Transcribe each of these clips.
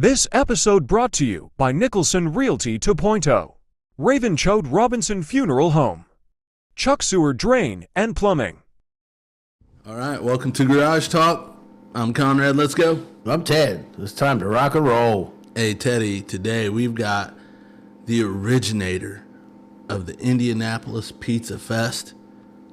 This episode brought to you by Nicholson Realty 2.0, Raven Choate Robinson Funeral Home, Chuck Sewer Drain and Plumbing. All right, welcome to Garage Talk. I'm Conrad. Let's go. I'm Ted. It's time to rock and roll. Hey, Teddy, today we've got the originator of the Indianapolis Pizza Fest,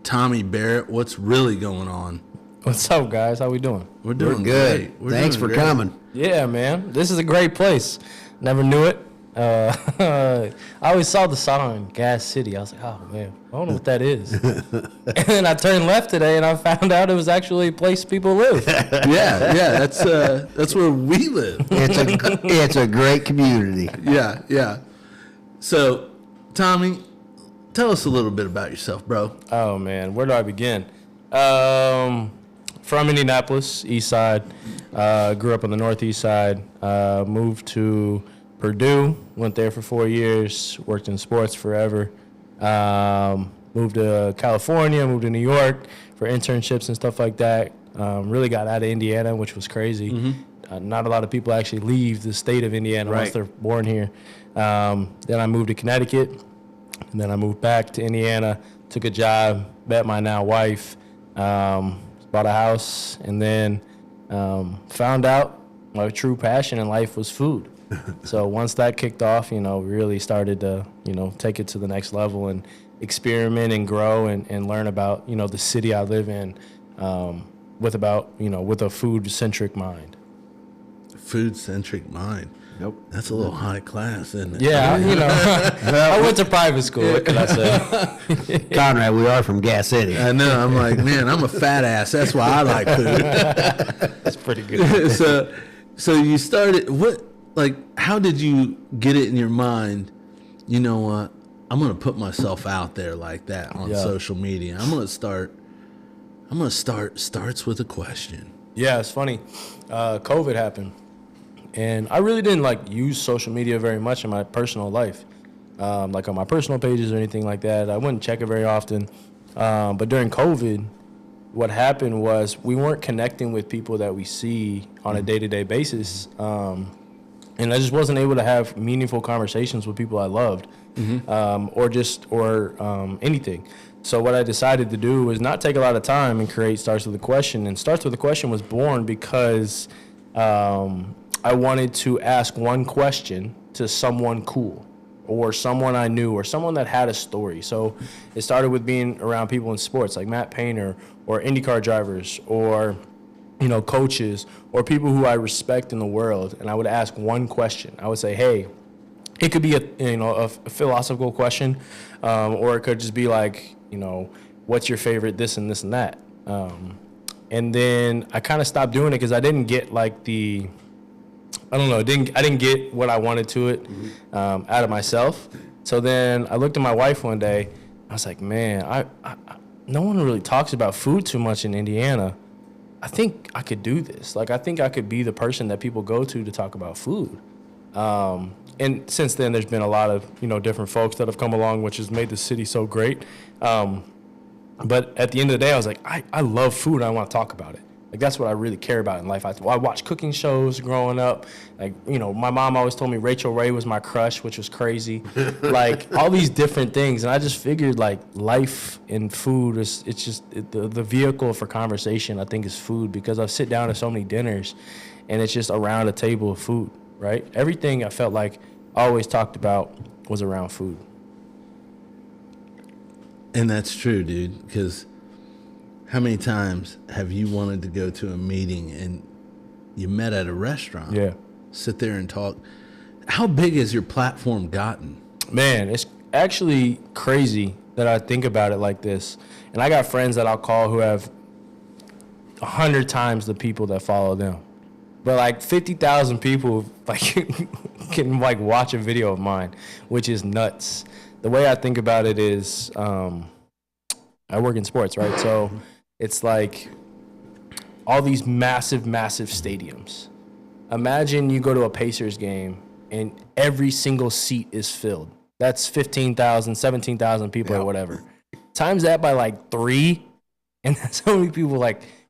Tommy Barrett. What's really going on? What's up, guys? How we doing? We're doing good. great. Thanks for coming. Yeah, man. This is a great place. Never knew it. I always saw the sign, Gas City. I was like, oh, man, I don't know what that is. And then I turned left today, and I found out it was actually a place people live. Yeah, that's where we live. It's a great community. Yeah. So, Tommy, tell us a little bit about yourself, bro. Oh, man. Where do I begin? From Indianapolis, east side. Grew up on the northeast side. Moved to Purdue. Went there for 4 years. Worked in sports forever. Moved to California. Moved to New York for internships and stuff like that. Really got out of Indiana, which was crazy. Mm-hmm. Not a lot of people actually leave the state of Indiana once they're born here. Then I moved to Connecticut. And then I moved back to Indiana. Took a job. Met my now wife. Bought a house, and then found out my true passion in life was food. So once that kicked off, really started to, take it to the next level and experiment and grow and learn about, the city I live in with a food-centric mind. Food-centric mind. Nope. That's a little high class, isn't it? Yeah, I went to private school. What can I say? Conrad, we are from Gas City. I know. I'm like, man, I'm a fat ass. That's why I like food. That's pretty good. So you started, how did you get it in your mind, you know what, I'm going to put myself out there like that on social media. I'm going to start, starts with a question. Yeah, it's funny. COVID happened. And I really didn't use social media very much in my personal life, on my personal pages or anything like that. I wouldn't check it very often. But during COVID, what happened was we weren't connecting with people that we see on a day-to-day basis. And I just wasn't able to have meaningful conversations with people I loved, or anything. So what I decided to do was not take a lot of time and create Starts With a Question. And Starts With a Question was born because I wanted to ask one question to someone cool or someone I knew or someone that had a story. So it started with being around people in sports like Matt Painter or IndyCar drivers or, coaches or people who I respect in the world. And I would ask one question. I would say, hey, it could be a philosophical question, or it could just be what's your favorite this and this and that. And then I kind of stopped doing it because I didn't get I didn't get what I wanted to it out of myself. So then I looked at my wife one day. I was like, man, I no one really talks about food too much in Indiana. I think I could do this. I think I could be the person that people go to talk about food. And since then, there's been a lot of, different folks that have come along, which has made the city so great. But at the end of the day, I was like, I love food. And I want to talk about it. That's what I really care about in life. I watched cooking shows growing up. My mom always told me Rachel Ray was my crush, which was crazy. All these different things. And I just figured life and food it's just the vehicle for conversation, I think, is food, because I sit down at so many dinners and it's just around a table of food, right? Everything I felt like I always talked about was around food. And that's true, dude, because how many times have you wanted to go to a meeting and you met at a restaurant? Yeah. Sit there and talk. How big has your platform gotten? Man, it's actually crazy that I think about it like this. And I got friends that I'll call who have 100 times the people that follow them. But 50,000 people can watch a video of mine, which is nuts. The way I think about it is I work in sports, right? So it's all these massive stadiums. Imagine you go to a Pacers game and every single seat is filled. That's 15,000, 17,000 people or whatever. Times that by 3, and that's how many people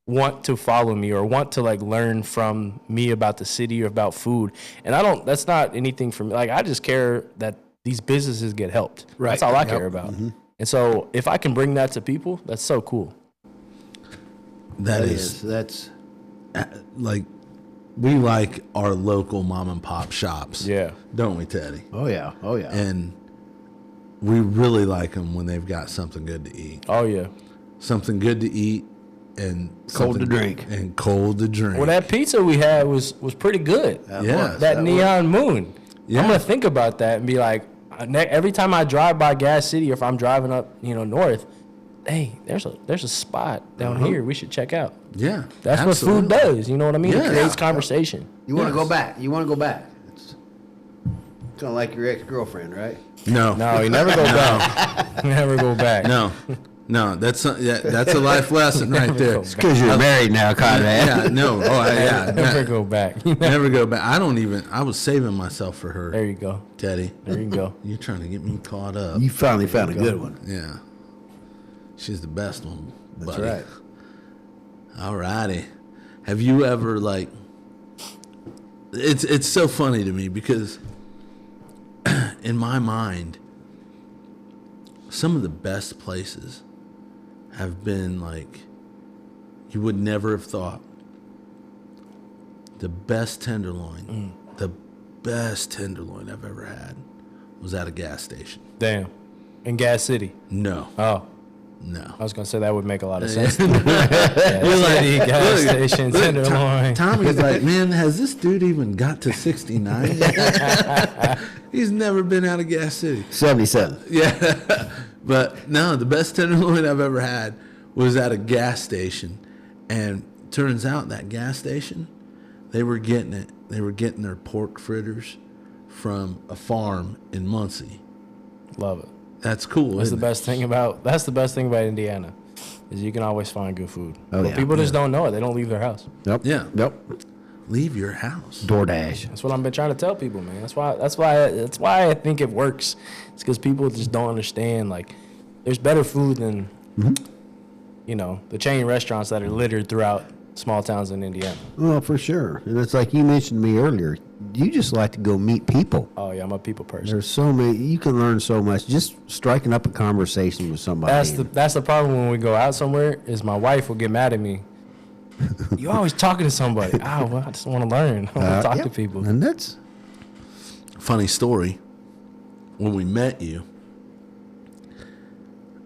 want to follow me or want to like learn from me about the city or about food. And that's not anything for me. Like, I just care that these businesses get helped. Right. That's all I care about. And so if I can bring that to people, that's so cool. That's like, we like our local mom and pop shops. Yeah. Don't we, Teddy? oh yeah. And we really like them when they've got something good to eat. Oh, yeah. Something good to eat and Cold to something- drink. And cold to drink. Well, that pizza we had was pretty good. Yeah. That neon moon. Yeah. I'm going to think about that and be like, every time I drive by Gas City or if I'm driving up, north, hey, there's a spot down here we should check out. Yeah. That's absolutely. what food does. You know what I mean? Yeah. It creates conversation. You want to go back. It's kind of like your ex-girlfriend, right? No. No, you never go back. Never go back. No, that's a life lesson right there. It's Because you're married now, Conrad. Yeah, no. Oh, yeah. Never go back. Never go back. I was saving myself for her, There you go. Teddy. There you go. You're trying to get me caught up. You finally found a good one. Yeah. She's the best one, buddy. That's right. All righty. Have you ever, like, it's so funny to me because in my mind, some of the best places have been like, you would never have thought. The best tenderloin, the best tenderloin I've ever had was at a gas station. Damn. In Gas City. No, Oh, no. I was going to say that would make a lot of sense. Gas station, Tenderloin. Tommy's like, man, has this dude even got to 69 yet? He's never been out of Gas City. 77. Yeah. But no, the best tenderloin I've ever had was at a gas station. And turns out that gas station, they were getting their pork fritters from a farm in Muncie. Love it. That's cool. That's the isn't it? best thing about Indiana is you can always find good food. Oh, but yeah. people just don't know it. They don't leave their house. Yep. Yeah. Yep. Leave your house. DoorDash. That's what I've been trying to tell people, man. That's why I think it works. It's because people just don't understand. Like, there's better food than, the chain restaurants that are littered throughout small towns in Indiana. Well, for sure. And it's like you mentioned to me earlier. You just like to go meet people. Oh yeah, I'm a people person. There's so many. You can learn so much just striking up a conversation with somebody. That's the problem when we go out somewhere. Is my wife will get mad at me. You always talking to somebody. Well, I just want to learn. I want to talk to people. And that's Funny story. When we met you,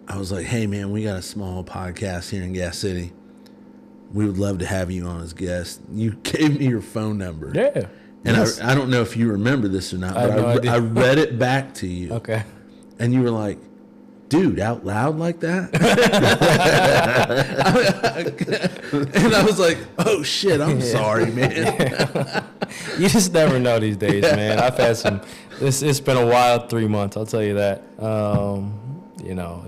I was like, hey, man, we got a small podcast here in Gas City. We would love to have you on as guest. You gave me your phone number. Yeah. And Yes. I don't know if you remember this or not, I but have no idea. I read it back to you. Okay. And you were like, dude, out loud like that? And I was like, oh, shit, I'm sorry, man. You just never know these days, man. I've had some. It's been a wild 3 months. I'll tell you that.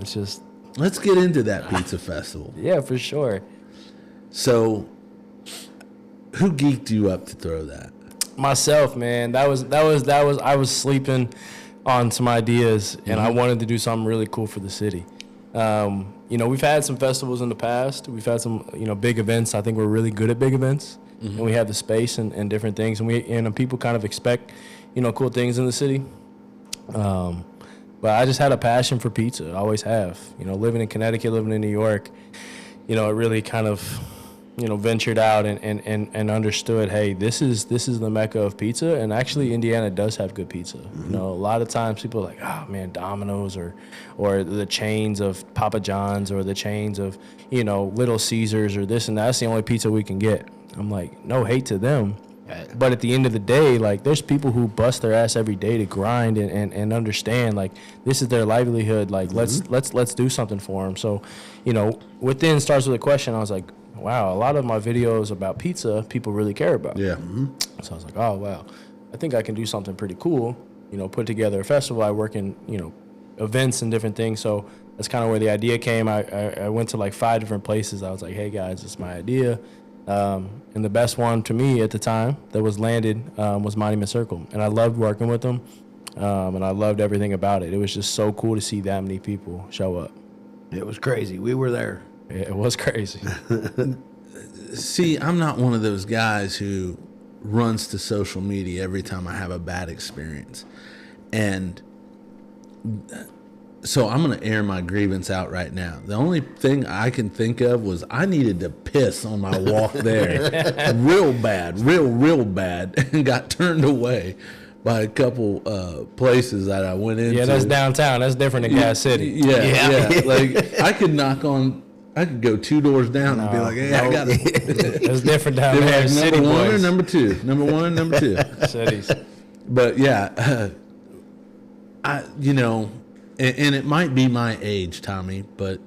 It's just Let's get into that pizza festival. yeah, for sure. So, who geeked you up to throw that? Myself, man. I was sleeping on some ideas, and I wanted to do something really cool for the city. We've had some festivals in the past. We've had some, big events. I think we're really good at big events, and we have the space and different things, and people kind of expect, cool things in the city. But I just had a passion for pizza. I always have. Living in Connecticut, living in New York, it really kind of, ventured out and understood, hey, this is the mecca of pizza, and actually Indiana does have good pizza. A lot of times people are like, oh man, Domino's or the chains of Papa John's or the chains of Little Caesars or this and that's the only pizza we can get. I'm like, no hate to them. But at the end of the day, like, there's people who bust their ass every day to grind and understand, like, this is their livelihood. Like, let's do something for them. So, within Starts With a Question, I was like, wow, a lot of my videos about pizza, people really care about. Yeah. So I was like, oh, wow, I think I can do something pretty cool, put together a festival. I work in, events and different things. So that's kind of where the idea came. I went to like 5 different places. I was like, hey, guys, this is my idea. And the best one to me at the time that was landed was Monument Circle. And I loved working with them, and I loved everything about it. It was just so cool to see that many people show up. it was crazy. We were there. It was crazy. see, I'm not one of those guys who runs to social media every time I have a bad experience. And so I'm going to air my grievance out right now. The only thing I can think of was I needed to piss on my walk there real bad, real bad, and got turned away by a couple places that I went into. Yeah, that's downtown. That's different than Gas City. Yeah. Like I could go 2 doors down and be like, hey, I got it. It's different down there. Like, City number one boys. or number two? Number one or number two? Cities. But yeah, and it might be my age, Tommy, but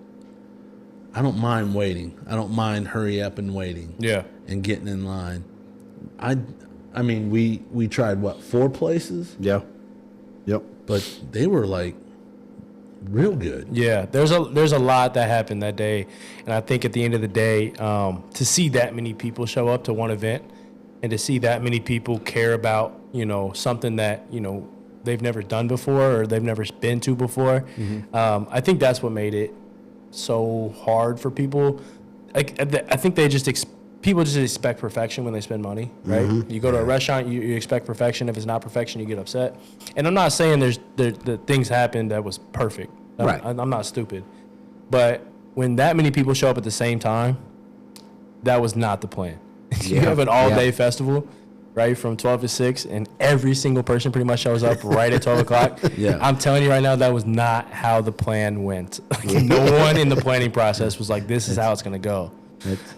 I don't mind waiting. I don't mind hurry up and waiting. Yeah. And getting in line. I mean, we tried 4 places? Yeah. Yep. But they were like real good. Yeah, there's a lot that happened that day, and I think at the end of the day, to see that many people show up to one event, and to see that many people care about something that they've never done before or they've never been to before, I think that's what made it so hard for people. Like I think people just expect perfection when they spend money, right? You go to a restaurant, you expect perfection. If it's not perfection, you get upset. And I'm not saying the things happened that was perfect. Right. I'm not stupid. But when that many people show up at the same time, that was not the plan. You have an all-day festival, right, from 12 to 6, and every single person pretty much shows up right at 12 o'clock. Yeah. I'm telling you right now, that was not how the plan went. No one in the planning process was like, this is how it's going to go.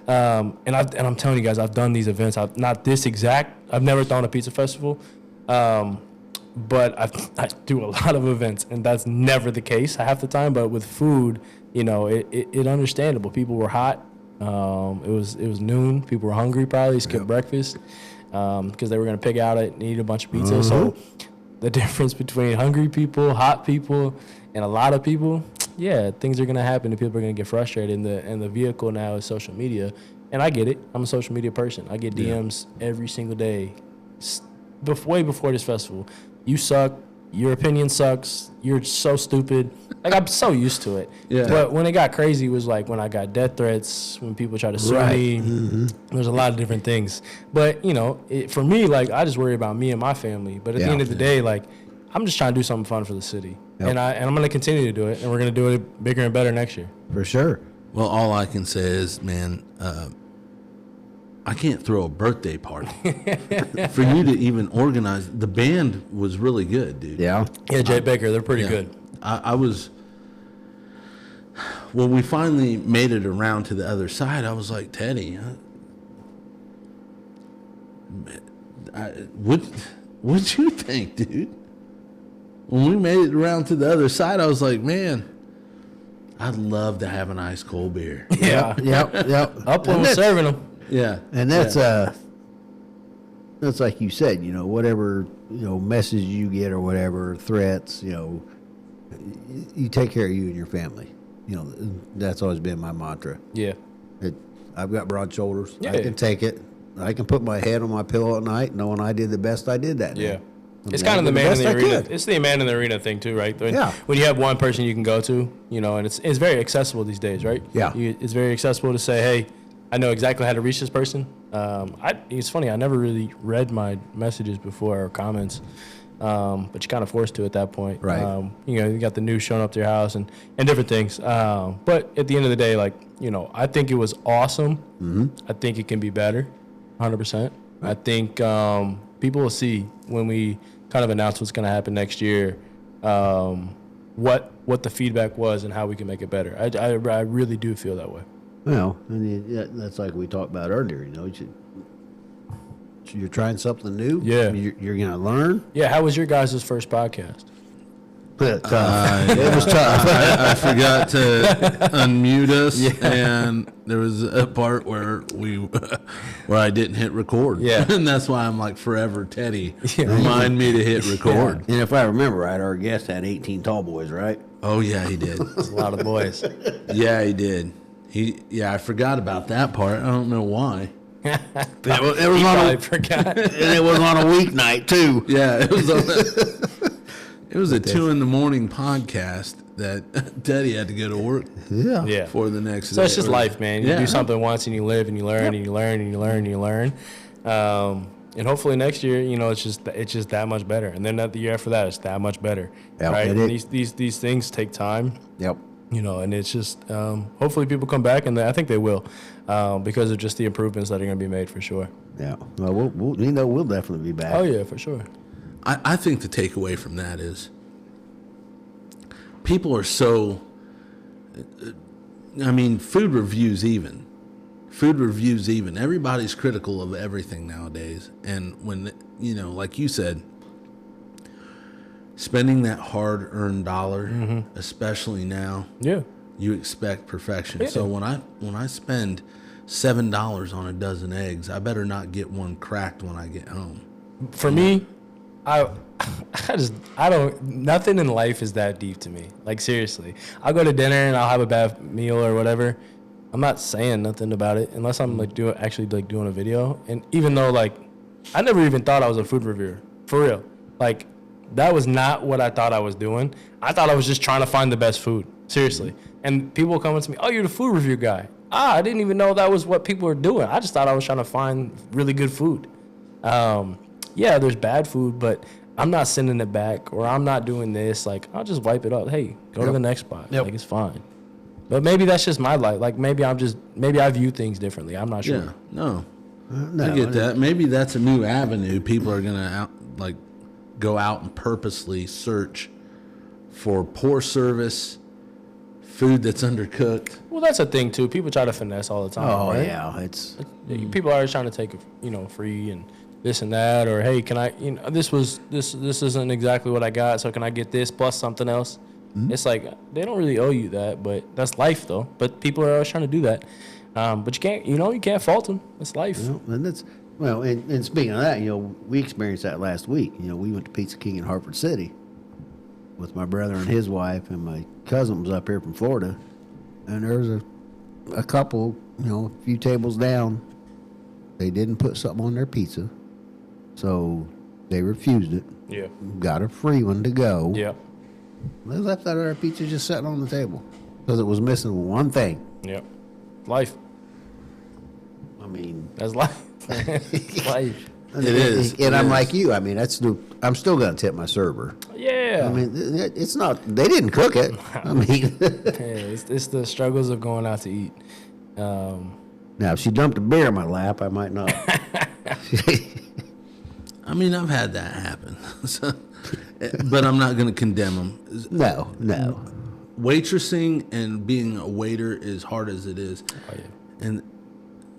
And I'm telling you guys, I've done these events. I've never thrown a pizza festival, but I do a lot of events, and that's never the case half the time. But with food, it understandable. People were hot. It was noon. People were hungry, probably skipped breakfast because they were going to pick out and eat a bunch of pizza. So the difference between hungry people, hot people, and a lot of people, yeah, things are going to happen and people are going to get frustrated. And the vehicle now is social media. And I get it. I'm a social media person. I get DMs every single day. Way before this festival. You suck. Your opinion sucks. You're so stupid. Like, I'm so used to it. Yeah. But when it got crazy was like when I got death threats, when people tried to sue me. There's a lot of different things. But, for me, like, I just worry about me and my family. But at the end of the day, like, I'm just trying to do something fun for the city. Yep. And I'm going to continue to do it, and we're going to do it bigger and better next year. For sure. Well, all I can say is, man, I can't throw a birthday party. For you to even organize, the band was really good, dude. Yeah. Yeah, Jay Baker, they're pretty good. When we finally made it around to the other side, I was like, Teddy, what'd you think, dude? When we made it around to the other side, I was like, man, I'd love to have an ice cold beer. Yeah. Yep. Upland was serving them. Yeah. And that's like you said, whatever, message you get or whatever, threats, you take care of you and your family. That's always been my mantra. Yeah. I've got broad shoulders. Yeah. I can take it. I can put my head on my pillow at night knowing I did the best I did that day. Yeah. It's kind of the man in the arena. It's the man in the arena thing too, right? When you have one person you can go to, and it's very accessible these days, right? Yeah. It's very accessible to say, hey, I know exactly how to reach this person. It's funny, I never really read my messages before or comments, but you're kind of forced to at that point. Right. You got the news showing up to your house and different things. But at the end of the day, like, I think it was awesome. Mm-hmm. I think it can be better, 100%. I think people will see when we kind of announce what's going to happen next year, what the feedback was and how we can make it better. I really do feel that way. Well, that's like we talked about earlier. You're trying something new. Yeah, you're going to learn. Yeah. How was your guys' first podcast? It was tough. I forgot to unmute us, and there was a part where I didn't hit record. Yeah, and that's why I'm like, forever, Teddy, remind me to hit record. Yeah. And if I remember right, our guest had 18 tall boys, right? Oh yeah, he did. That's a lot of boys. Yeah, he did. I forgot about that part. I don't know why. It was on a weeknight too. Yeah, it was. It was a 2 a.m. podcast that Teddy had to go to work Yeah. for the next day. So it's just life, man. You Yeah. do something once and you live and you learn and you learn and you learn and you learn. And hopefully next year, it's just that much better. And then the year after that, it's that much better. Yeah, right? it And is. these things take time. Yep. And it's just hopefully people come back, and I think they will, because of just the improvements that are going to be made for sure. Yeah. Well, we'll definitely be back. Oh yeah, for sure. I think the takeaway from that is people are so. I mean, food reviews even. Everybody's critical of everything nowadays, and when like you said, spending that hard-earned dollar, especially now, Yeah. you expect perfection. Yeah. So when I spend $7 on a dozen eggs, I better not get one cracked when I get home. For me, I don't. Nothing in life is that deep to me. Like seriously, I'll go to dinner and I'll have a bad meal or whatever. I'm not saying nothing about it unless I'm doing a video. And even though I never even thought I was a food reviewer for real. That was not what I thought I was doing. I thought I was just trying to find the best food. Seriously. And people coming to me, oh, you're the food review guy. I didn't even know that was what people were doing. I just thought I was trying to find really good food. Yeah, there's bad food, but I'm not sending it back or I'm not doing this. I'll just wipe it up. Hey, go to the next spot. Yep. It's fine. But maybe that's just my life. Maybe I view things differently. I'm not sure. Yeah, no, No, I get that. Maybe that's a new avenue. People are gonna go out and purposely search for poor service, food that's undercooked. Well, that's a thing too. People try to finesse all the time. Oh right? yeah, it's People are always trying to take free and this and that, or hey, can I? This isn't exactly what I got, so can I get this plus something else? Mm-hmm. It's they don't really owe you that, but that's life though. But people are always trying to do that. But you can't, you can't fault them. It's life. and that's and speaking of that, we experienced that last week. We went to Pizza King in Hartford City with my brother and his wife, and my cousin was up here from Florida, and there was a couple, a few tables down. They didn't put something on their pizza, so they refused it. Yeah. Got a free one to go. Yeah. They left that other pizza just sitting on the table because it was missing one thing. Yeah. Life. I mean, That's life. Life. It is. And I'm It like is. you. I mean, I'm still going to tip my server. Yeah. I mean, it's not. They didn't cook it. I mean, Yeah, it's the struggles of going out to eat. now if she dumped a beer in my lap, I might not. I mean, I've had that happen, but I'm not going to condemn them. No. Waitressing and being a waiter, as hard as it is, Oh, yeah. and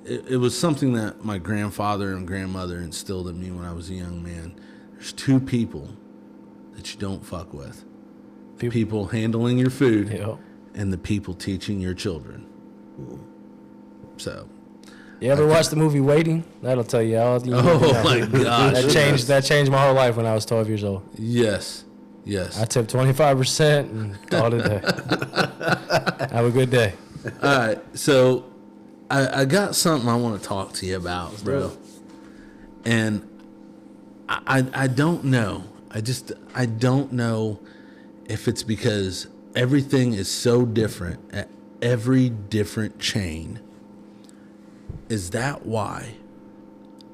it was something that my grandfather and grandmother instilled in me when I was a young man. There's two people that you don't fuck with: people handling your food, Yeah. and the people teaching your children. So, You ever watch the movie Waiting? That'll tell you all. oh my gosh, That changed my whole life when I was 12 years old. yes. I tipped 25% and called it a day. Have a good day. All right, so I got something I want to talk to you about, bro. And I don't know. I don't know if it's because everything is so different at every different chain. Is that why?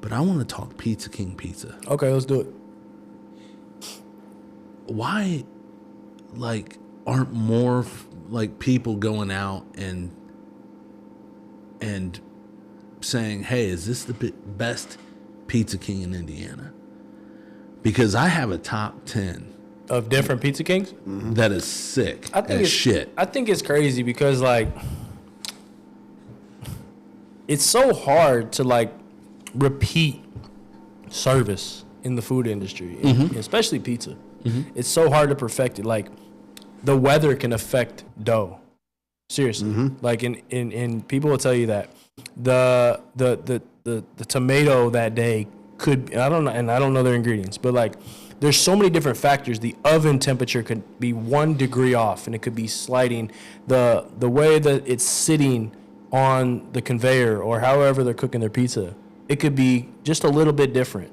But I want to talk Pizza King pizza. Okay, let's do it. Why, aren't more people going out and saying, "Hey, is this the best Pizza King in Indiana?" Because I have a top 10 Of different Pizza Kings? that is sick I think as it's shit. I think it's crazy because it's so hard to repeat service in the food industry, especially pizza. It's so hard to perfect it. The weather can affect dough. Seriously. And people will tell you that the tomato that day could, I don't know, and I don't know their ingredients, but there's so many different factors. The oven temperature could be 1 degree off, and it could be sliding. The way that it's sitting on the conveyor or however they're cooking their pizza, it could be just a little bit different.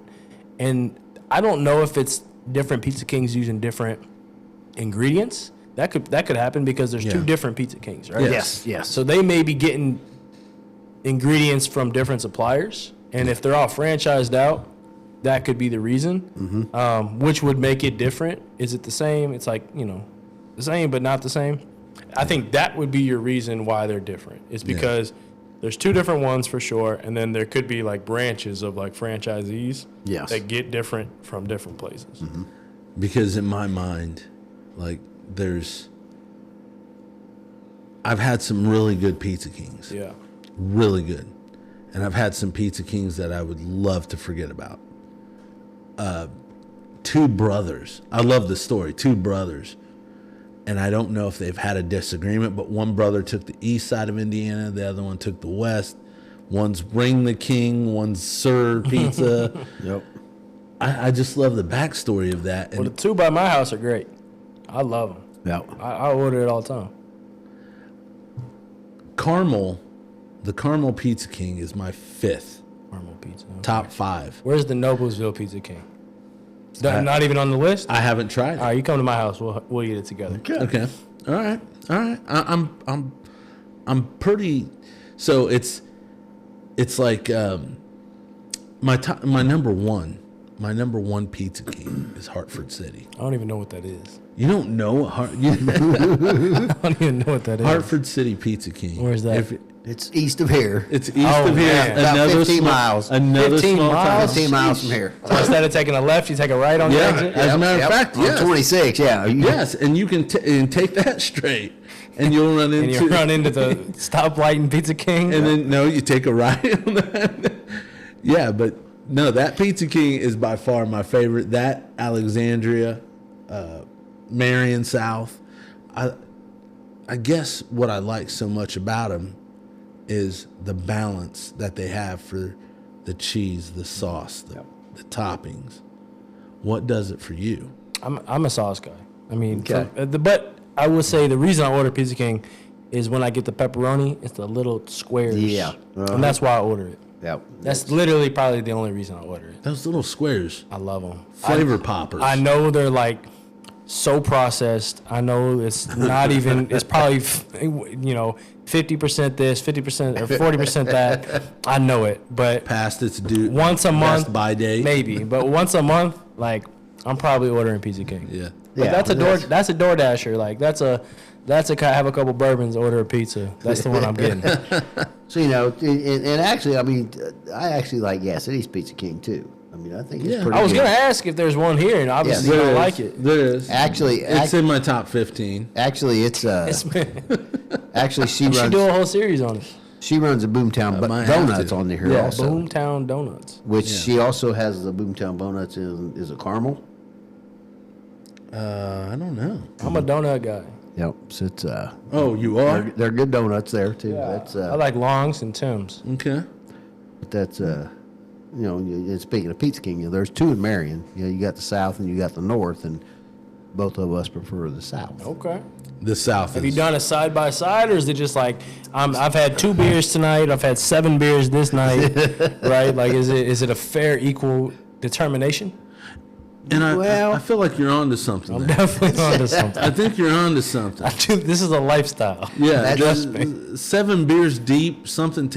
And I don't know if it's different Pizza Kings using different ingredients That could happen because there's two different Pizza Kings, right? Yes. So they may be getting ingredients from different suppliers, and if they're all franchised out, that could be the reason. Which would make it different. Is it the same? It's like, the same but not the same. I think that would be your reason why they're different. It's because there's two different ones for sure, and then there could be like branches of like franchisees that get different from different places. Because in my mind, like I've had some really good Pizza Kings. Yeah. Really good. And I've had some Pizza Kings that I would love to forget about. Two brothers. I love the story. Two brothers. And I don't know if they've had a disagreement, but one brother took the east side of Indiana, the other one took the west. One's Ring the King, one's Sir Pizza. Yep. I just love the backstory of that. Well, the two by my house are great. I love them. Yep. I order it all the time. The Caramel Pizza King is my fifth. Caramel pizza. Okay. Top 5. Where's the Noblesville Pizza King? Not even on the list? I haven't tried it. All right, you come to my house. We'll eat it together. Okay. All right. I'm pretty. So it's like my number one Pizza King is Hartford City. I don't even know what that is. You don't know what I don't even know what that is. Hartford City Pizza King. Where's that? It's east of here. It's east of here. Man. About 15 miles. Another 15 small town. miles? 15 miles from here. So instead of taking a left, you take a right on the Yeah. exit? As a matter of fact, yes. On 26, yeah. Yes, and you can and take that straight, and you'll run into. And you run into the stoplight in Pizza King? And then you take a right on that. Yeah, but no, that Pizza King is by far my favorite. That Alexandria, Marion South. I guess what I like so much about them is the balance that they have for the cheese, the sauce, the toppings. What does it for you? I'm a sauce guy. I mean, Okay. but I will say the reason I order Pizza King is when I get the pepperoni, it's the little squares. Yeah. And that's why I order it. Yep. That's literally probably the only reason I order it. Those little squares, I love them. flavor poppers. I know they're like so processed. I know it's not even, it's probably, 50% this, 50% or 40% that. I know it. But past its due. once a month, best by date. maybe. But once a month, like, I'm probably ordering Pizza King. Yeah. But Yeah, that's a DoorDasher. Like, that's a have a couple bourbons, order a pizza. That's the one I'm getting. So, and actually, I mean, I actually like Gas City's Pizza King, too. I mean, I think it's pretty I was good. going to ask if there's one here, and obviously you There don't is. like it. There is. Actually, It's in my top 15. actually, it's actually she You should runs do a whole series on it. she runs a Boomtown might have Donuts to. on there Yeah, also, Boomtown Donuts. which she also has the Boomtown Donuts is a caramel. I don't know. I'm a donut guy. Yep, so it's Oh, you are? they're good donuts there too. That's I like Longs and Tim's. Okay. but that's and speaking of Pizza King, there's two in Marion. You got the South and you got the North, and both of us prefer the South. Okay. The South Have is. you done a side by side, or is it just like I've had 2 beers tonight, I've had 7 beers this night, right? Like, is it a fair, equal determination? And Well- I feel like you're onto something. I'm there. definitely onto something. I think you're onto something. This is a lifestyle. Yeah, Trust just me. 7 beers deep, something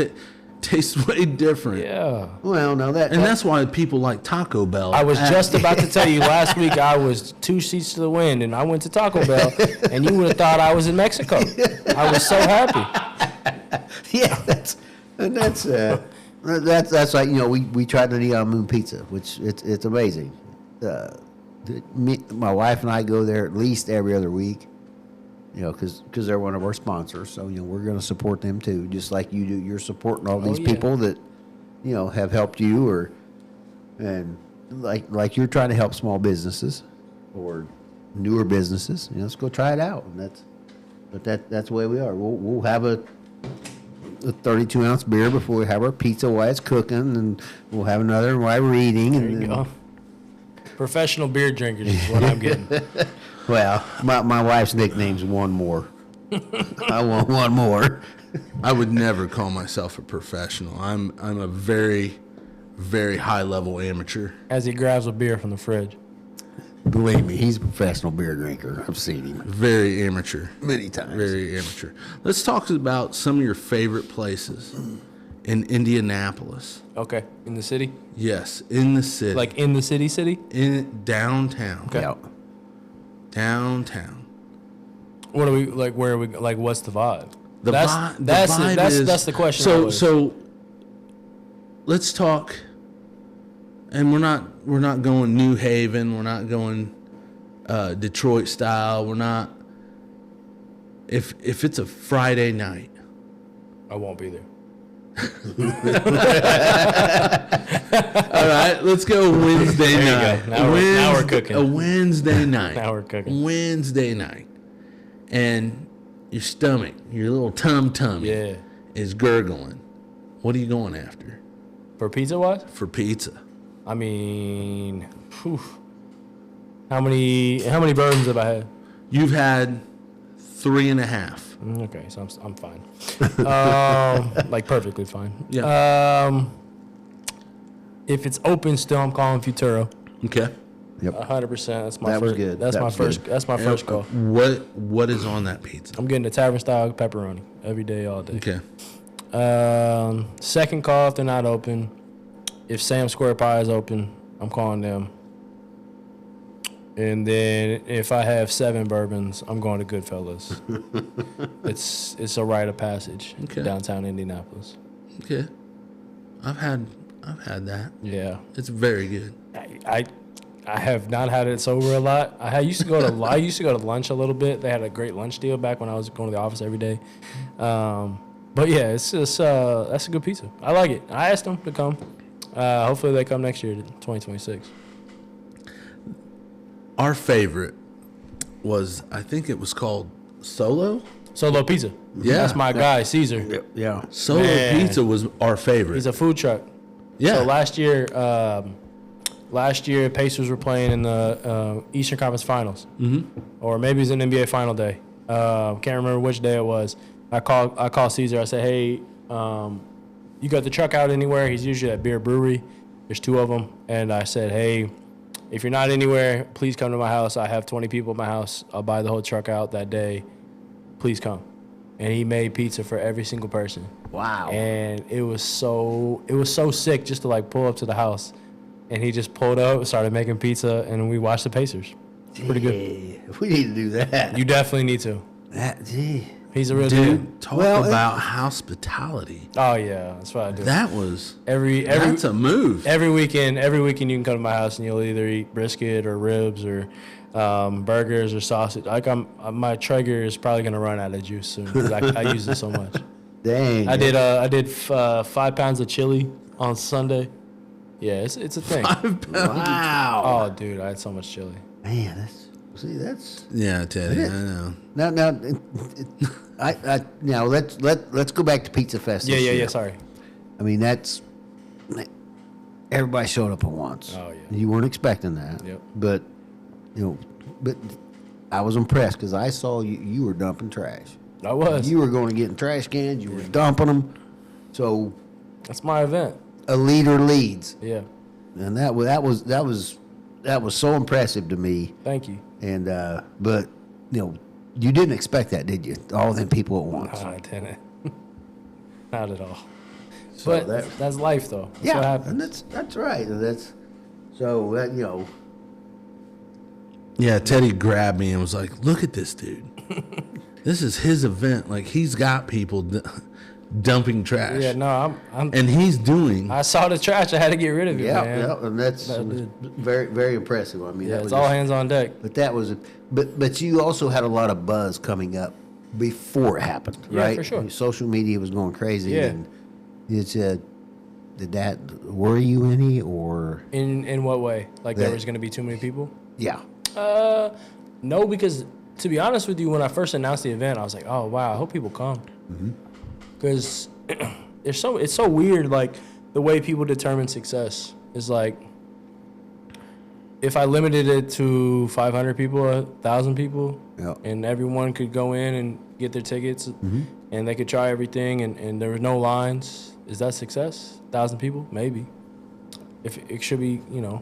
tastes way different. Yeah. Well, no, And that's why people like Taco Bell. I was just about to tell you last week I was 2 seats to the wind and I went to Taco Bell and you would have thought I was in Mexico. I was so happy. yeah, that's like we tried the Neon Moon Pizza, which it's amazing. My wife and I go there at least every other week, because they're one of our sponsors. So we're going to support them too, just like you do. You're supporting all these yeah. people that have helped you, and like you're trying to help small businesses or newer businesses. Let's go try it out, and that's the way we are. We'll have a 32-ounce beer before we have our pizza while it's cooking, and we'll have another while we're eating. There you go. Professional beer drinkers is what I'm getting. Well, my wife's nickname's One More. I want one more. I would never call myself a professional. I'm a very, very high level amateur. As he grabs a beer from the fridge. Believe me, he's a professional beer drinker. I've seen him Very amateur. many times. Very amateur. Let's talk about some of your favorite places in Indianapolis. Okay, in the city, Yes, in the city. like in the city. in downtown. Okay. Yeah. Downtown. What are we like? Where are we? Like, what's the vibe? The that's vi- the that's vibe that's is- that's the question. So always. so let's talk. And we're not going New Haven. We're not going Detroit style. We're not. If it's a Friday night, I won't be there. all right, let's go Wednesday There you night. go. Now we're cooking. A Wednesday night. Now we're cooking. Wednesday night, and your stomach, your little tummy, Yeah. is gurgling. What are you going after For pizza wise, for pizza? I mean, whew. How many bourbons have I had? You've had 3.5. Okay, so I'm fine. Like perfectly fine. Yeah. If it's open still, I'm calling Futuro. Okay. 100%. That's my That was first. good. That's That my was first. good. That's my first call. What is on that pizza? I'm getting the tavern style pepperoni every day, all day. Okay. Second call if they're not open. If Sam's Square Pie is open, I'm calling them. And then if I have 7 bourbons, I'm going to Goodfellas. it's a rite of passage. Okay. Downtown Indianapolis. Okay. I've had that. Yeah. It's very good. I have not had it sober a lot. I used to go to lunch a little bit. They had a great lunch deal back when I was going to the office every day. But yeah, it's just that's a good pizza. I like it. I asked them to come. Hopefully they come next year, 2026. Our favorite was, I think it was called Solo. Solo Pizza. Yeah. That's my guy, Caesar. Yeah. Solo Man. Pizza was our favorite. He's a food truck. Yeah. So last year Pacers were playing in the Eastern Conference Finals, or maybe it was an NBA Final day. Can't remember which day it was. I call Caesar. I say, hey, you got the truck out anywhere? He's usually at Beer Brewery. There's 2 of them, and I said, hey, if you're not anywhere, please come to my house. I have 20 people at my house. I'll buy the whole truck out that day. Please come. And he made pizza for every single person. Wow. And it was so sick just to like pull up to the house, and he just pulled up, started making pizza, and we watched the Pacers. It's pretty good. Yeah, we need to do that. You definitely need to. Gee. He's a real dude. Dude, talk Well, about hospitality. Oh yeah, that's what I do. That was That's a move. every weekend you can come to my house and you'll either eat brisket or ribs or burgers or sausage. Like my Traeger is probably gonna run out of juice soon because I use it so much. Dang. I did 5 pounds of chili on Sunday. Yeah, it's a thing. Wow. Oh, dude, I had so much chili. Man, that's. Yeah, Teddy, I know. Now let's go back to Pizza Fest. this Yeah. year. Sorry. I mean, everybody showed up at once. Oh, yeah. You weren't expecting that. Yep. But I was impressed because I saw you were dumping trash. I was. You were going to get in trash cans. You were dumping them. So That's my event. a leader leads, Yeah. and that was so impressive to me. Thank you. And but you didn't expect that, did you? All them people at once. No, I didn't. Not at all. So But that- that's life, though. That's what Yeah, happens. and that's right. And that's so that Yeah, Teddy grabbed me and was like, "Look at this dude. This is his event. Like he's got people dumping trash, Yeah, no, and he's doing." I saw the trash. I had to get rid of it, man. and that's That did. very very impressive. I mean, Yeah, that it's was all just- hands on deck. But that was, but you also had a lot of buzz coming up before it happened, Yeah, right? for sure. I mean, social media was going crazy, Yeah. and it's did that worry you any, or In what way? Like there That- was going to be too many people? yeah, No, because to be honest with you, when I first announced the event, I was like, oh wow, I hope people come, because it's so weird. Like the way people determine success is like, if I limited it to 500 people, 1,000 people, Yeah. and everyone could go in and get their tickets, and they could try everything, and there were no lines, is that success? 1,000 people, maybe. If it should be, Yeah.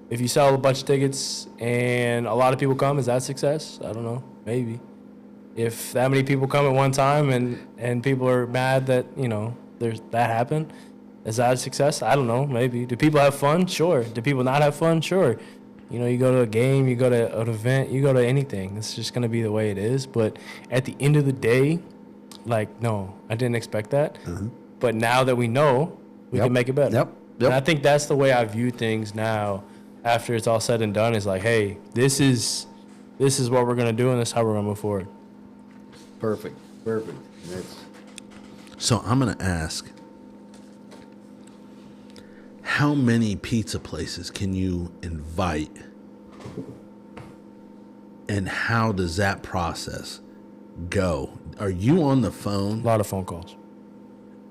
if you sell a bunch of tickets and a lot of people come, is that success? I don't know. Maybe. If that many people come at one time and people are mad that, there's that happened, is that a success? I don't know. Maybe. Do people have fun? Sure. Do people not have fun? Sure. You go to a game, you go to an event, you go to anything. It's just going to be the way it is. But at the end of the day, no, I didn't expect that. But now that we know, we can make it better. Yep. And I think that's the way I view things now after it's all said and done is like, hey, this is what we're going to do and this is how we're going to move forward. Perfect. So I'm going to ask, how many pizza places can you invite? And how does that process go? Are you on the phone A lot of phone calls.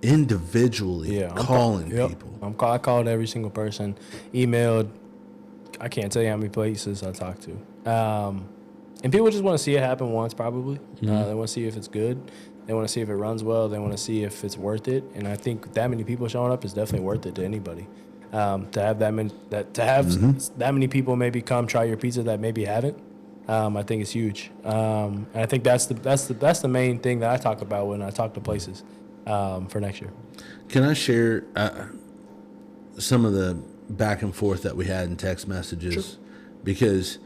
individually calling Yep. people? I called every single person, emailed. I can't tell you how many places I talked to. And people just want to see it happen once, probably. They want to see if it's good. They want to see if it runs well. They want to see if it's worth it. And I think that many people showing up is definitely worth it to anybody. To have that many people maybe come try your pizza that maybe haven't, I think it's huge. And I think that's the main thing that I talk about when I talk to places for next year. Can I share some of the back and forth that we had in text messages? Sure. Because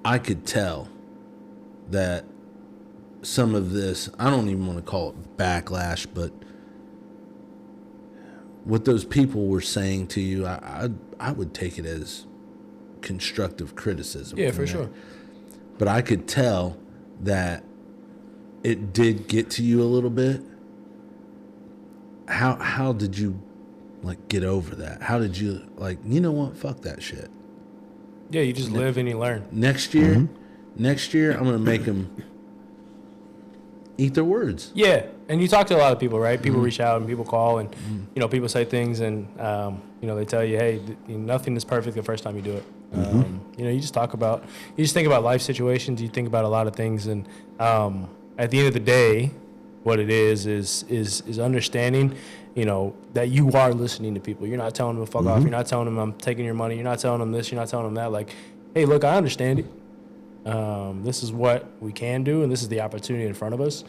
I could tell that some of this, I don't even want to call it backlash, but what those people were saying to you, I would take it as constructive criticism. Yeah, for sure. But I could tell that it did get to you a little bit. How did you get over that? How did you you know what? Fuck that shit. Yeah, you just live and you learn. Next year, I'm gonna make them eat their words. Yeah, and you talk to a lot of people, right? People reach out and people call and people say things and they tell you, hey, nothing is perfect the first time you do it. You just think about life situations. You think about a lot of things, and at the end of the day, what it is understanding, that you are listening to people. You're not telling them to fuck off. You're not telling them I'm taking your money. You're not telling them this. You're not telling them that. Like, hey, look, I understand it. This is what we can do, and this is the opportunity in front of us.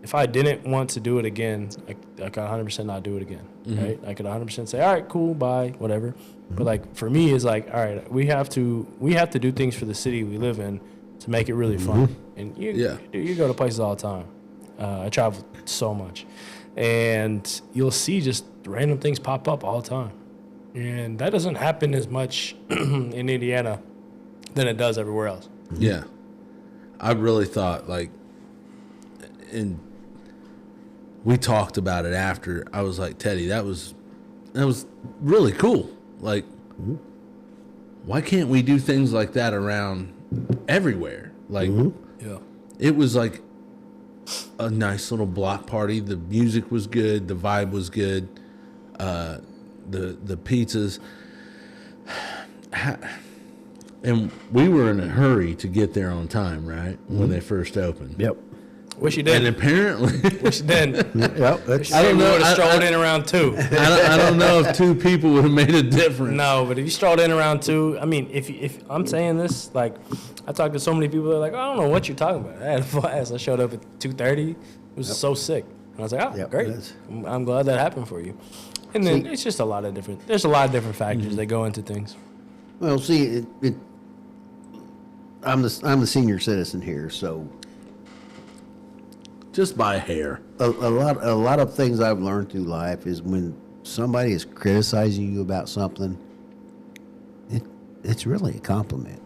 If I didn't want to do it again, I could 100% not do it again, right? I could 100% say, all right, cool, bye, whatever. But for me, it's all right, we have to do things for the city we live in to make it really fun. And you go to places all the time. I travel so much, and you'll see just random things pop up all the time, and that doesn't happen as much in Indiana than it does everywhere else. Yeah, I really thought and we talked about it after. I was like, Teddy, that was really cool. Why can't we do things like that around everywhere? It was like a nice little block party. The music was good. The vibe was good. The pizzas. And we were in a hurry to get there on time, right? When they first opened. Yep. Wish you did. And apparently, Wish you did. Yep. I don't know. Would have strolled in around 2. I don't know if 2 people would have made a difference. No, but if you strolled in around 2, I mean, if I'm saying this, I talked to so many people that are like, I don't know what you're talking about. I had a blast. I showed up at 2:30. It was so sick. And I was like, great. I'm glad that happened for you. And then it's just there's a lot of different factors that go into things. Well, see, I'm the senior citizen here, so Just by a hair. a lot of things I've learned through life is when somebody is criticizing you about something, it's really a compliment.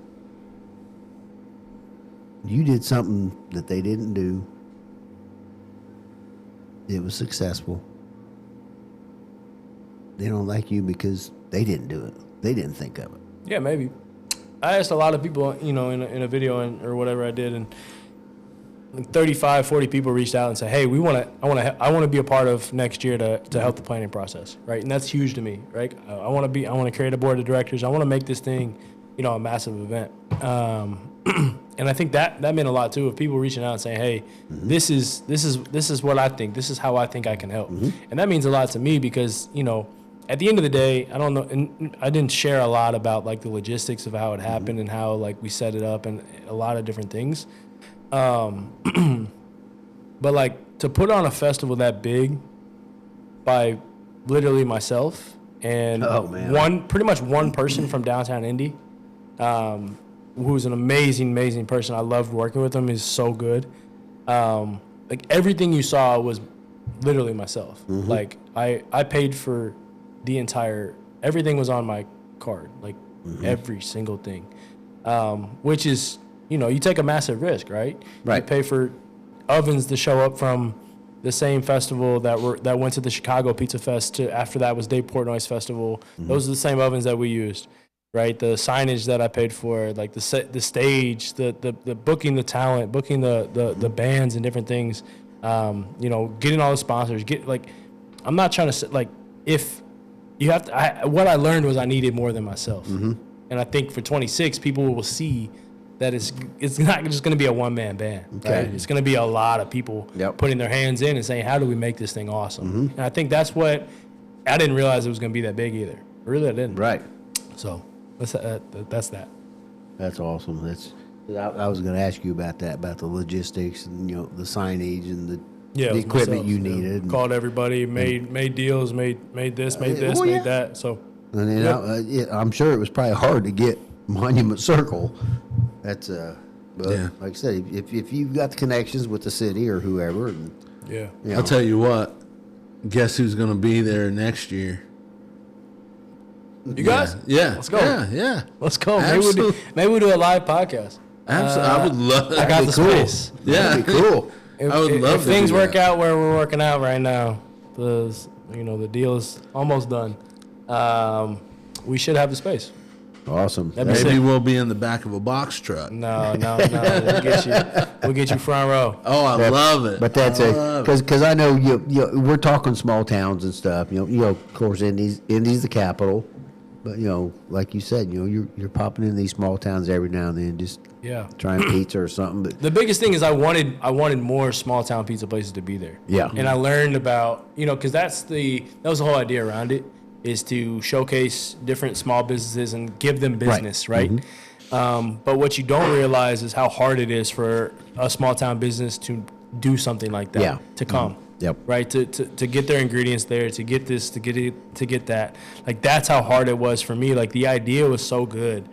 You did something that they didn't do. It was successful. They don't like you because they didn't do it. They didn't think of it. Yeah, maybe. I asked a lot of people, in a video or whatever I did, and 35, 40 people reached out and said, "Hey, I want to be a part of next year to help the planning process, right?" And that's huge to me, right? I want to create a board of directors. I want to make this thing, a massive event. And I think that meant a lot too, of people reaching out and saying, "Hey, this is what I think. This is how I think I can help." And that means a lot to me because at the end of the day, I don't know, and I didn't share a lot about like the logistics of how it happened and how like we set it up and a lot of different things. But like to put on a festival that big by literally myself and pretty much one person from downtown Indy, who's an amazing person. I loved working with him. He's so good. Like everything you saw was literally myself. Like I paid for the entire, everything was on my card, like every single thing, which is, you know, you take a massive risk, right? Right. You pay for ovens to show up from the same festival that went to the Chicago Pizza Fest to after that was Dave Portnoy's festival. Those are the same ovens that we used, right? The signage that I paid for, like the stage, the booking the talent, booking the bands and different things. You know, getting all the sponsors. I'm not trying to like if you have to. What I learned was I needed more than myself, and I think for 26 people will see that it's not just going to be a one-man band. Okay. Right? It's going to be a lot of people putting their hands in and saying, how do we make this thing awesome? And I think that's what I didn't realize it was going to be that big either. Really, I didn't. Right. So that's that. That's awesome. I was going to ask you about that, about the logistics and, you know, the signage and the equipment you needed. Called everybody, made deals, made this, made that. So, and then I'm sure it was probably hard to get Monument Circle. That's but like I said, if you've got the connections with the city or whoever, and, yeah, you know, I'll tell you what. Guess who's going to be there next year? You guys, Yeah. Let's go. Yeah. Let's go. Absolutely. Maybe we'll do a live podcast. Absolutely. I would love. I got the cool. space. Yeah. That'd be cool. If, I would love if to things do work that. out where we're working out right now, because you know the deal is almost done. We should have the space. Awesome. That'd be Maybe sick. we'll be in the back of a box truck. No. We'll get you front row. Oh, I love it. But that's I because I know you we're talking small towns and stuff. You know, of course, Indy's the capital, but you know, like you said, you know, you're popping in these small towns every now and then, just Yeah. trying pizza or something. But The biggest thing is I wanted more small town pizza places to be there. Yeah. And I learned about, you know, because that was the whole idea around it, is to showcase different small businesses and give them business, right? But what you don't realize is how hard it is for a small town business to do something like that, to come. Yep. Right, to get their ingredients there, to get this, to get that. Like, that's how hard it was for me. Like, the idea was so good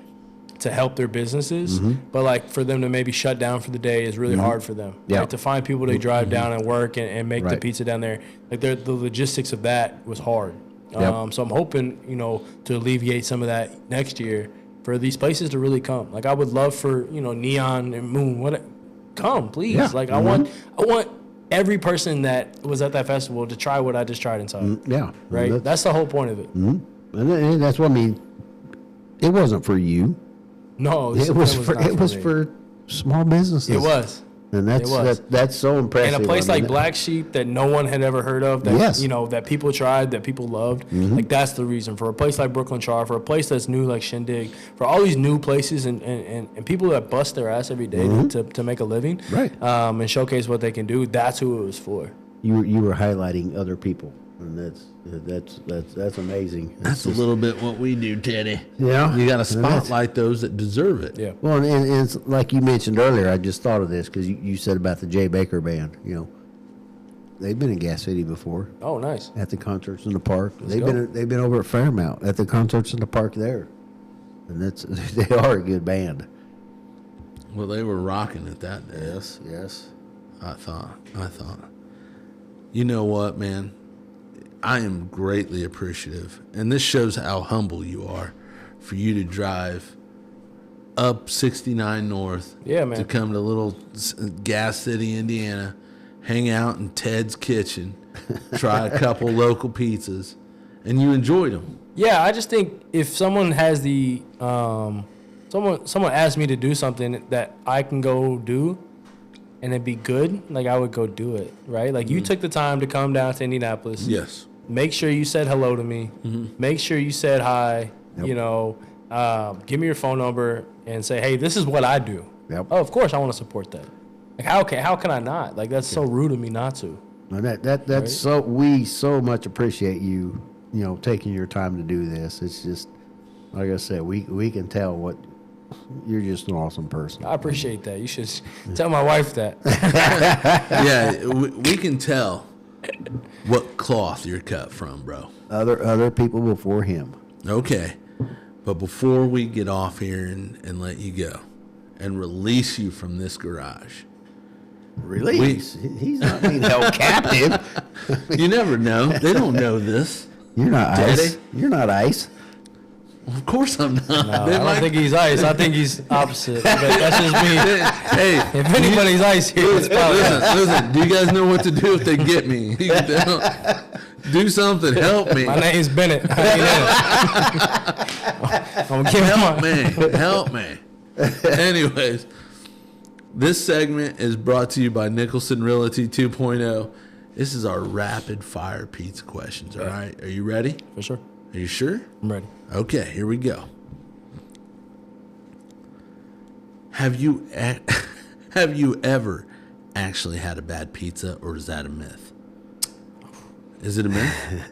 to help their businesses, but like for them to maybe shut down for the day is really hard for them. Yeah. Right? To find people to drive down and work and make the pizza down there, like the logistics of that was hard. Yep. So I'm hoping, you know, to alleviate some of that next year for these places to really come. Like, I would love for, you know, Neon and Moon, come please. Yeah. Like, I want every person that was at that festival to try what I just tried inside. yeah, Right. That's the whole point of it. and that's what I mean. It wasn't for you. No, It was me. for small businesses. It was. And It was. that's so impressive. And a place I mean, like Black Sheep that no one had ever heard of, that Yes. you know, that people tried, that people loved. Like, that's the reason. For a place like Brooklyn Char, for a place that's new like Shindig, for all these new places and people that bust their ass every day to make a living, Right. And showcase what they can do, that's who it was for. you were highlighting other people, and that's amazing. That's a little bit what we do, Teddy. Yeah. You got to And that's- spotlight those that deserve it. Yeah. Well, and it's like you mentioned earlier. I just thought of this because you said about the Jay Baker Band. You know, they've been in Gas City before Oh, nice. at the concerts in the park. They've go. been over at Fairmount at the concerts in the park there, and they are a good band. Well, they were rocking it that day. Yes. I thought. You know what, man? I am greatly appreciative, and this shows how humble you are for you to drive up 69 North Yeah, man. to come to little Gas City, Indiana, hang out in Ted's kitchen, try a couple local pizzas, and you enjoyed them. Yeah, I just think if someone has the someone asked me to do something that I can go do and it'd be good, like, I would go do it, right? Like, you took the time to come down to Indianapolis. Yes. Make sure you said hello to me. Make sure you said hi. Yep. You know, give me your phone number and say, hey, this is what I do. Yep. Oh, of course I want to support that. Like, how can I not? Like, that's so rude of me not to. And that's so we so much appreciate you taking your time to do this. It's just, like I said, we can tell what you're just an awesome person. I appreciate that. You should tell my wife that. Yeah, we can tell what cloth you're cut from, bro. Other people before him. Okay, but before we get off here and let you go and release you from this garage, Release. He's not being held captive. you never know. They don't know this. You're not Daddy? ice. You're not ice. Of course I'm not. No, I don't think he's ice. I think he's opposite. But that's just me. Hey, If anybody's ice here, it's probably us. listen. Do you guys know what to do if they get me? Do something. Help me. My name's Bennett. I ain't in it. I'm giving Help my- me. Help me. Anyways, this segment is brought to you by Nicholson Realty 2.0. This is our rapid fire pizza questions. All right. Are you ready? For sure. Are you sure? I'm ready. Okay, here we go. Have you ever actually had a bad pizza, or is that a myth? Is it a myth?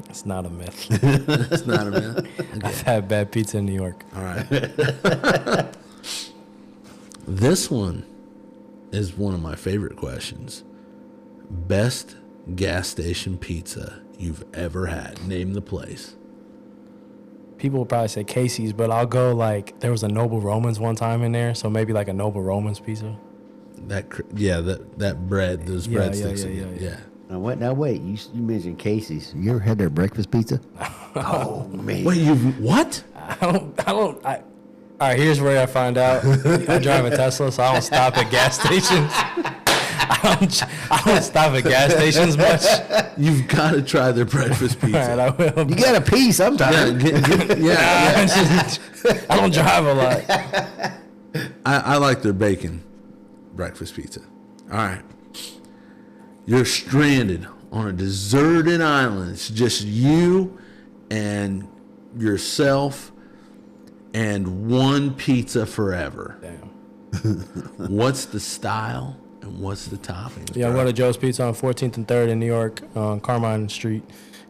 It's not a myth. It's not a myth. I've had bad pizza in New York. All right. This one is one of my favorite questions. Best gas station pizza you've ever had. Name the place. People will probably say Casey's, but I'll go like there was a Noble Romans one time in there, so maybe like a Noble Romans pizza. That bread, those Yeah, breadsticks. yeah, again. yeah. Now wait. You mentioned Casey's. You ever had their breakfast pizza? Oh man. Wait, you've what? All right, here's where I find out. I drive a Tesla, so I don't stop at gas stations. I don't stop at gas stations much. You've got to try their breakfast All pizza. right, I will. You got to pee sometime. I don't drive a lot. I like their bacon breakfast pizza. All right. You're stranded on a deserted island. It's just you and yourself and one pizza forever. Damn. What's the style and what's the toppings? Yeah, I bro? go to Joe's Pizza on 14th and 3rd in New York, on Carmine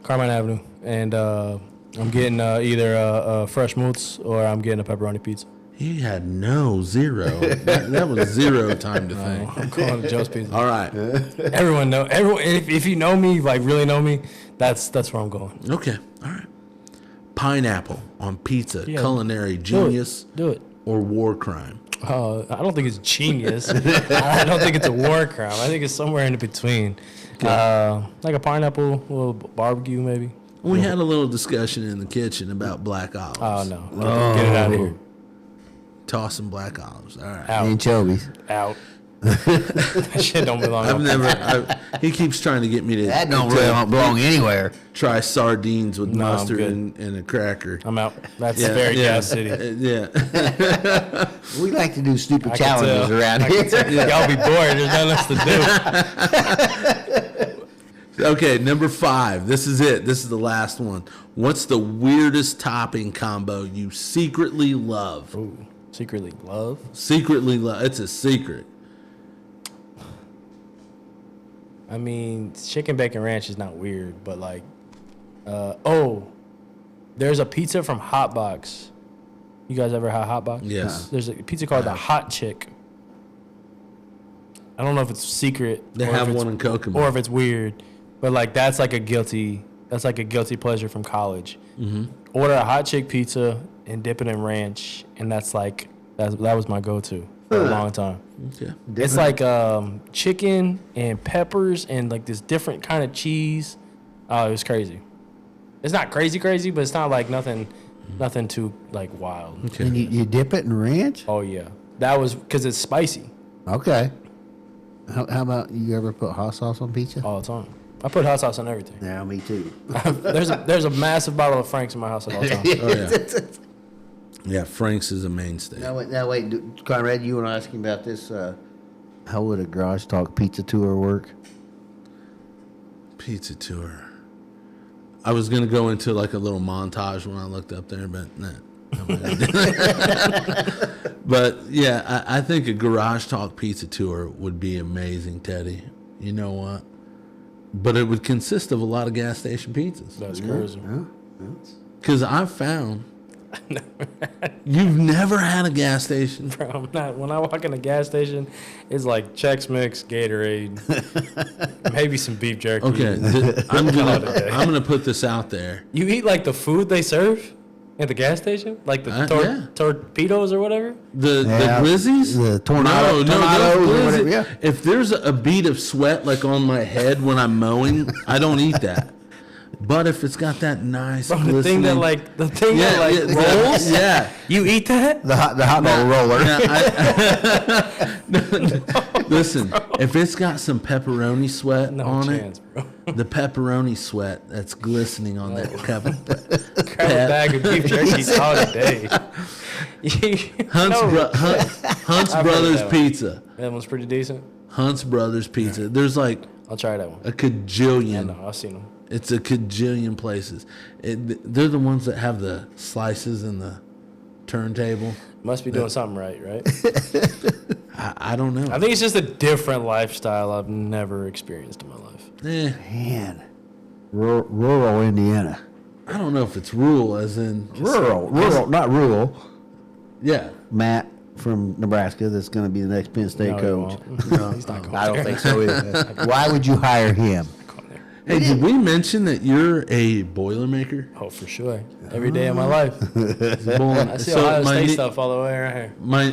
Avenue, and I'm getting either a fresh moots or I'm getting a pepperoni pizza. He had zero. That was zero time to think. I'm going to Joe's Pizza. All right. Everyone, if you know me, like really know me, that's where I'm going. Okay. All right. Pineapple on pizza, Yeah. culinary genius Do it. or war crime? I don't think it's genius. I don't think it's a war crime. I think it's somewhere in between. Like a pineapple, a little barbecue maybe. We had a little discussion in the kitchen about black olives. Oh no, get it out of here. Tossing black olives. All right. Out. Anchovies. Out. That shit don't belong. He keeps trying to get me to That don't really belong anywhere. try sardines with No, I'm mustard good. and a cracker. I'm out. That's very gas city. Yeah. We like to do stupid I can challenges tell. around here. Y'all be bored. There's nothing else to do. Okay, number 5. This is it. This is the last one. What's the weirdest topping combo you secretly love? Ooh, secretly love. Secretly love. It's a secret. I mean, chicken bacon ranch is not weird, but like, there's a pizza from Hotbox. You guys ever had Hotbox? Yes. There's a pizza called the Hot Chick. I don't know if it's secret. They or have if it's- one in Kokomo. or if it's weird, but like that's like a guilty pleasure from college. Mm-hmm. Order a Hot Chick pizza and dip it in ranch, and that was my go-to for a long time. Okay. It's like chicken and peppers and like this different kind of cheese. Oh, it was crazy. It's not crazy, but it's not like nothing too like wild. Okay. And you dip it in ranch? Oh yeah, that was because it's spicy Okay. How about you ever put hot sauce on pizza? all the time. I put hot sauce on everything. Yeah, me too. There's a massive bottle of Frank's in my house at all times. Oh, yeah. Yeah, Frank's is a mainstay. Now wait, Conrad, you want to ask him about this? How would a Garage Talk pizza tour work? Pizza tour. I was going to go into like a little montage when I looked up there, but nah. But yeah, I think a Garage Talk pizza tour would be amazing, Teddy. You know what? but it would consist of a lot of gas station pizzas. That's crazy. Because I've found you've never had a gas station. Bro, I'm not. When I walk in a gas station, it's like Chex Mix, Gatorade, maybe some beef jerky. Okay, I'm gonna put this out there. You eat like the food they serve at the gas station, like the yeah. torpedoes or whatever. The Glizzies, the tornadoes, those or Glizzies. whatever, yeah. If there's a bead of sweat like on my head when I'm mowing, I don't eat that. But if it's got that nice, Bro, the thing that rolls, yeah, you eat that? The hot dog roller. Listen, if it's got some pepperoni sweat No on chance, it, bro. the pepperoni sweat that's glistening on that cup. Grab a bag of beef jerky all day. Hunt's Brothers Pizza. That one's pretty decent. Hunt's Brothers Pizza. There's like I'll try that one. a cajillion. I know, I've seen them. It's a cajillion places. They're the ones that have the slices and the turntable. Must be doing something right? I don't know. I think it's just a different lifestyle I've never experienced in my life. Man, rural Indiana. I don't know if it's rural as in Rural, not rural. Yeah. Matt from Nebraska, that's going to be the next Penn State No, he coach. won't. No, He's not going I don't there. think so either. Why would you hire him? Hey, did we mention that you're a Boilermaker? Oh, for sure. Every day of my life. I see So Ohio my State nie- stuff all the way right here. My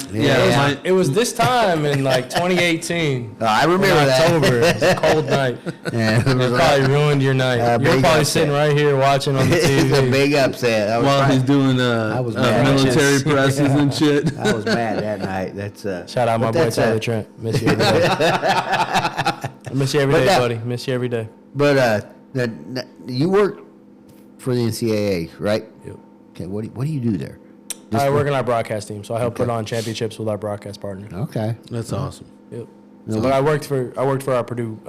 It was this time in like 2018. I remember in that. October. It was a cold night. Yeah, it was It probably ruined your night. You're big probably upset. sitting right here watching on the It's a TV. big upset. I was while fine. he's doing was mad. military presses and shit. I was mad that night. That's Shout out my but boy that's, Tyler Trent. Miss you every day. I miss you every day, buddy. Miss you every day. But you work for the NCAA, right? Yep. Okay. What do you do there? I work on our broadcast team, so I help put on championships with our broadcast partner. Okay. That's awesome. Yep. But I worked for our Purdue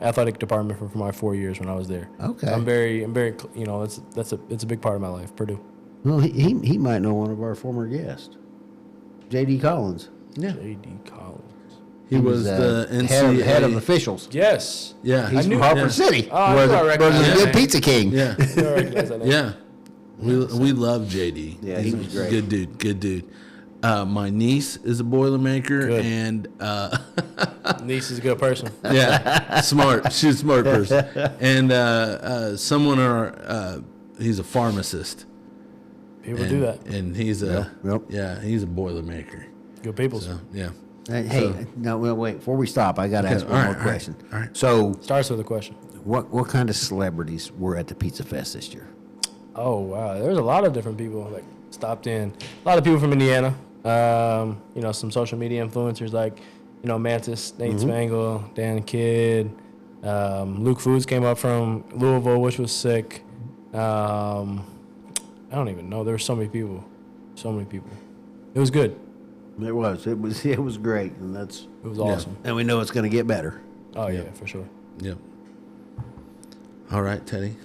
athletic department for my 4 years when I was there. Okay. So I'm very it's a big part of my life. Purdue. Well, he might know one of our former guests, J.D. Collins. Yeah. J.D. Collins. He was the NCAA head of officials. Yes. Yeah. He's knew- from Harper yeah. City. Oh, I where knew I the recognized was a that good name. pizza king. Yeah. I recognize that name. Yeah. We love JD. Yeah, he was great. Good dude. My niece is a Boilermaker, Good. and Niece is a good person. yeah, smart. She's a smart person. And someone he's a pharmacist. People do that. And he's Yep. he's a Boilermaker. Good people. So yeah. Hey, no, wait. Before we stop, I got to ask all one right, more all right, question. all right. So, Starts with a question. what kind of celebrities were at the Pizza Fest this year? Oh wow, there's a lot of different people like stopped in. A lot of people from Indiana. Some social media influencers like Mantis, Nate Spangle, Dan Kidd, Luke Foods came up from Louisville, which was sick. I don't even know. There were so many people. It was good. It was great, and It was awesome. and we know it's going to get better. Oh yeah, for sure. Yep. All right, Teddy.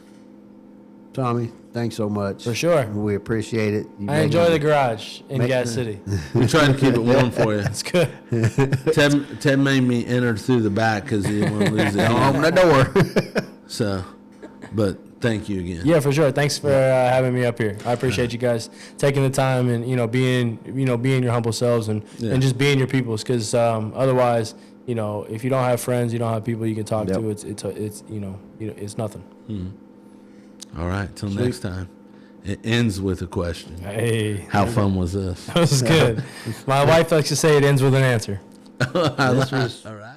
Tommy, thanks so much. For sure. We appreciate it. You I making enjoy it- the garage in Make- Gas City. We're trying to keep it warm for you. It's good. Ted made me enter through the back because he didn't want to lose it. Don't open the door. So, but thank you again. Yeah, for sure. Thanks for having me up here. I appreciate you guys taking the time and being your humble selves and just being your peoples. Because otherwise, if you don't have friends, you don't have people you can talk to. It's nothing. All right. Till next time. It ends with a question. Hey, How fun was this? that was good. My wife likes to say it ends with an answer. All right.